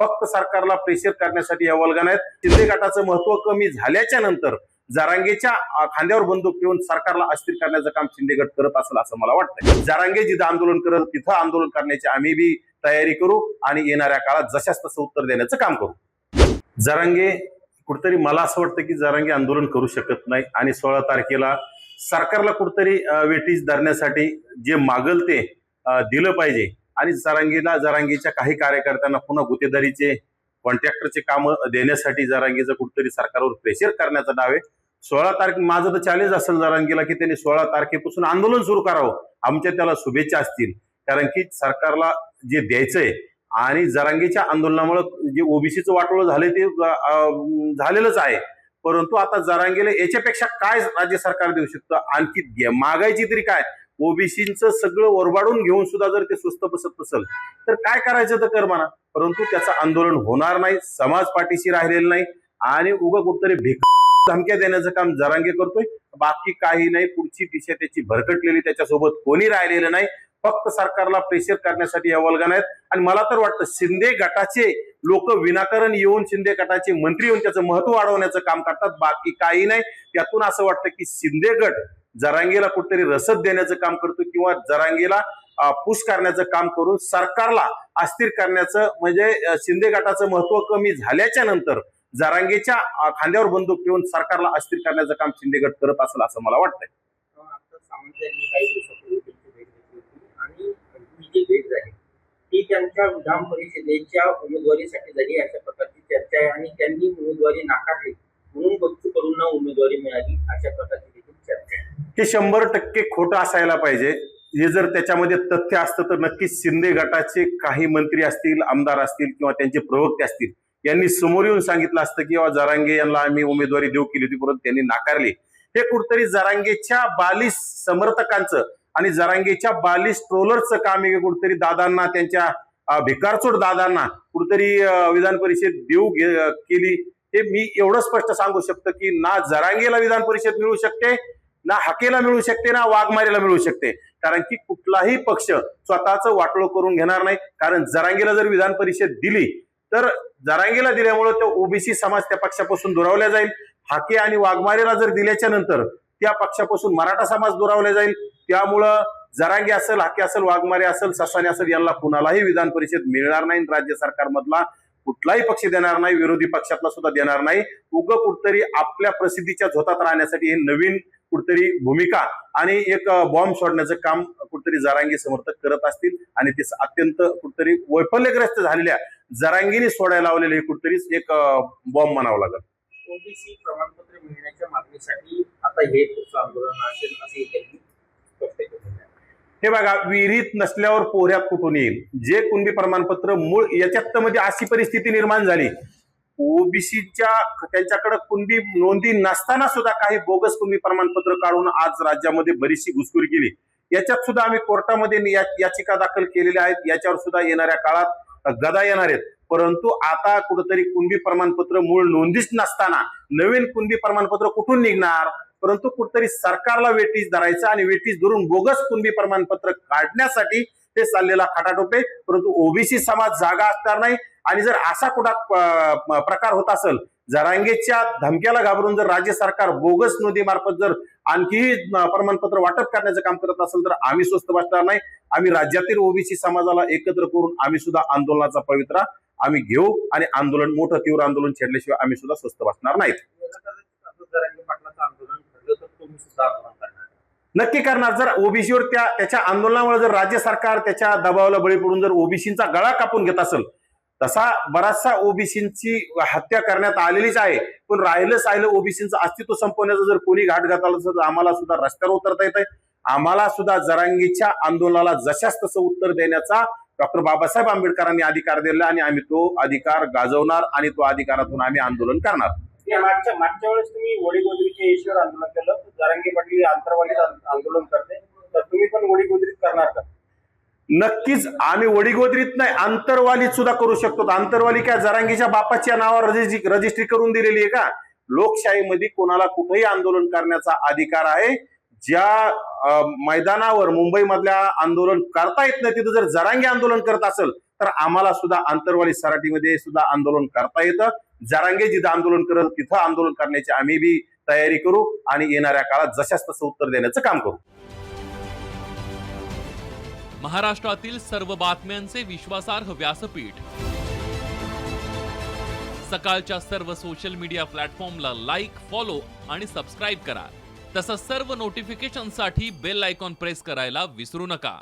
फक्त सरकारला प्रेशर करण्यासाठी या वल्गना आहेत। शिंदे गटाचं महत्व कमी झाल्याच्या नंतर जरांगेच्या खांद्यावर बंदूक ठेवून सरकारला अस्थिर करण्याचं काम शिंदे गट करत असेल असं मला वाटतं। जरांगे जिथं आंदोलन करत तिथं आंदोलन करण्याची आम्ही बी तयारी करू आणि येणाऱ्या काळात जशास तसं उत्तर देण्याचं काम करू। जरांगे कुठतरी मला असं वाटतं की जरांगे आंदोलन करू शकत नाही आणि 16 तारखेला सरकारला कुठतरी वेटीस धरण्यासाठी जे मागल ते दिलं पाहिजे आणि जरांगेच्या काही कार्यकर्त्यांना पुन्हा गुत्तेदारीचे कॉन्ट्रॅक्टरचे काम देण्यासाठी जरांगेचं कुठतरी सरकारवर प्रेशर करण्याचा डाव आहे। 16 तारखे माझं तर चॅलेंज असेल जरांगेला की त्यांनी 16 तारखेपासून आंदोलन सुरू करावं। आमच्या त्याला शुभेच्छा असतील, कारण की सरकारला जे द्यायचंय आणि जरांगेच्या आंदोलनामुळे जे ओबीसीचं वाटोळं झालंय ते झालेलंच आहे, परंतु आता जरांगेला याच्यापेक्षा काय राज्य सरकार देऊ शकतं, आणखी मागायची तरी काय? ओबीसीचं सगळं ओरबाडून घेऊन सुद्धा जर ते सुस्त बसत नसेल तर काय करायचं तर कर म्हणा, परंतु त्याचं आंदोलन होणार नाही। समाज पाठीशी राहिलेलं नाही आणि उगा कुठतरी धमक्या देण्याचं काम जरांगे करतोय, बाकी काही नाही। पुढची दिशा त्याची भरकटलेली, त्याच्यासोबत कोणी राहिलेलं नाही, फक्त सरकारला प्रेशर करण्यासाठी या वल्गना आहेत। आणि मला तर वाटतं शिंदे गटाचे लोक विनाकारण येऊन शिंदे गटाचे मंत्री येऊन त्याचं महत्व वाढवण्याचं काम करतात, बाकी काही नाही। त्यातून असं वाटतं की शिंदे गट जरांगेला कुठेतरी रसद देण्याचं काम करतो किंवा जरांगेला पुश करण्याचं काम करून सरकारला अस्थिर करण्याचं, म्हणजे शिंदे गटाचं महत्व कमी झाल्याच्या नंतर जरांगेच्या खांद्यावर बंदूक ठेवून सरकारला अस्थिर करण्याचं काम शिंदे गट करत असेल असं मला वाटतंय। भेट झाली ती त्यांच्या विधान परिषदेच्या उमेदवारीसाठी झाली अशा प्रकारची चर्चा आहे आणि त्यांनी उमेदवारी नाकारली म्हणून बच्चू कडूंना उमेदवारी मिळाली अशा प्रकारची देखील चर्चा आहे। हे 100% खोटं असायला पाहिजे। हे जर त्याच्यामध्ये तथ्य असतं तर नक्कीच शिंदे गटाचे काही मंत्री असतील, आमदार असतील किंवा त्यांचे प्रवक्ते असतील, यांनी समोर येऊन सांगितलं असतं की जरांगे यांना आम्ही उमेदवारी देऊ केली होती परंतु त्यांनी नाकारली। हे कुठतरी जरांगेच्या बालिश समर्थकांचं आणि जरांगेच्या बालिश ट्रोलरचं काम आहे। कुठतरी दादांना, त्यांच्या भिकारचोट दादांना कुठतरी विधान परिषद देऊ केली। हे मी एवढं स्पष्ट सांगू शकतो की ना जरांगेला विधान परिषद मिळू शकते, ना हकेला मिळू शकते, ना वाघमारेला मिळू शकते, कारण की कुठलाही पक्ष स्वतःचं वाटोळं करून घेणार नाही। कारण जरांगेला जर विधान परिषद दिली तर जरांगेला दिल्यामुळे तो ओबीसी समाज त्या पक्षापासून दुरावला जाईल। हाके आणि वाघमारेला जर दिल्याच्या नंतर त्या पक्षापासून मराठा समाज दुरावला जाईल। त्यामुळं जरांगे असेल, हाके असेल, वाघमारे असेल, ससाने असेल, यांना कुणालाही विधान परिषद मिळणार नाही। राज्य सरकारमधला कुठलाही पक्ष देणार नाही, विरोधी पक्षातला सुद्धा देणार नाही। उगं कुठतरी आपल्या प्रसिद्धीच्या झोतात राहण्यासाठी हे नवीन कुठतरी भूमिका आणि एक बॉम्ब सोडण्याचं काम कुठतरी जरांगे समर्थक करत असतील आणि ते अत्यंत कुठतरी वैफल्यग्रस्त झालेल्या जरांगेने सोडायला लावलेले हे कुठतरी एक बॉम्ब म्हणावं लागेल। ओबीसी प्रमाणपत्र मिळण्याच्या मागणीसाठी आता हे आंदोलन असेल असे त्यांनी स्पष्ट केले। हे बघा, विहिरीत नसल्यावर पोहऱ्यात कुठून येईल? जे कुणबी प्रमाणपत्र मूळ याच्यात मध्ये अशी परिस्थिती निर्माण झाली, ओबीसीच्या त्यांच्याकडे कुणबी नोंदी नसताना सुद्धा काही बोगस कुणबी प्रमाणपत्र काढून आज राज्यामध्ये बरीचशी घुसखोरी केली। याच्यात सुद्धा आम्ही कोर्टामध्ये याचिका दाखल केलेल्या आहेत, याच्यावर सुद्धा येणाऱ्या काळात गदा येणार आहेत। परंतु आता कुठेतरी कुणबी प्रमाणपत्र मूळ नोंदीच नसताना नवीन कुणबी प्रमाणपत्र कुठून निघणार? परंतु कुठेतरी सरकारला वेटीस धरायचं आणि वेटीस धरून बोगस कुणबी प्रमाणपत्र काढण्यासाठी ते चाललेला खटाटोप आहे। परंतु ओबीसी समाज जागा असणार नाही आणि जर असा कुठला प्रकार होत असेल, जरांगेच्या धमक्याला घाबरून जर राज्य सरकार बोगस नोंदीमार्फत जर आणखी प्रमाणपत्र वाटप करण्याचं काम करत असेल तर आम्ही स्वस्त बसणार नाही। आम्ही राज्यातील ओबीसी समाजाला एकत्र करून आम्ही सुद्धा आंदोलनाचा पवित्रा आम्ही घेऊ आणि आंदोलन, मोठं तीव्र आंदोलन छेडल्याशिवाय आम्ही सुद्धा स्वस्त बसणार नाहीत। नक्की करणार। जर ओबीसीवर त्याच्या आंदोलनामुळे जर राज्य सरकार त्याच्या दबावाला बळी पडून जर ओबीसींचा गळा कापून घेत असेल, तसा बराचसा ओबीसींची हत्या करण्यात आलेलीच आहे, पण राहिलं ओबीसींचं अस्तित्व संपवण्याचं जर कोणी घाट घातला तर आम्हाला सुद्धा रस्त्यावर उतरता येतंय। आम्हाला सुद्धा जरांगेच्या आंदोलनाला जशास तसं उत्तर देण्याचा डॉक्टर बाबासाहेब आंबेडकरांनी अधिकार दिला आणि आम्ही तो अधिकार गाजवणार आणि तो अधिकारातून आम्ही आंदोलन करणार। मागच्या वेळेस तुम्ही वडीगोद्रीच्या इश्यूवर आंदोलन केलं, जरांगे पाटील आंतरवालीत आंदोलन करते, तर तुम्ही पण वडीगोद्रीत करणार का? नक्कीच आम्ही वडीगोद्रीत नाही, आंतरवालीत सुद्धा करू शकतो। आंतरवाली काय जरांगेच्या बापाच्या नावावर रजिस्ट्री करून दिलेली आहे का? लोकशाहीमध्ये कोणाला कुठेही आंदोलन करण्याचा अधिकार आहे। ज्या मैदानावर मुंबई मधल्या आंदोलन करता येत नाही तिथे जर जरांगे आंदोलन करत असेल तर आम्हाला सुद्धा आंतरवाली सराटीमध्ये सुद्धा आंदोलन करता येतं. जरांगे जिथं आंदोलन करत तिथं आंदोलन करण्याची आम्ही बी तयारी करू आणि येणाऱ्या काळात जशाच तसं उत्तर देण्याचं काम करू. महाराष्ट्रातील सर्व बातम्यांचे विश्वासार्ह व्यासपीठ, सकाळच्या सर्व सोशल मीडिया प्लॅटफॉर्मला लाईक, फॉलो आणि सबस्क्राईब करा. तसंच सर्व नोटिफिकेशनसाठी बेल आयकॉन प्रेस करायला विसरू नका.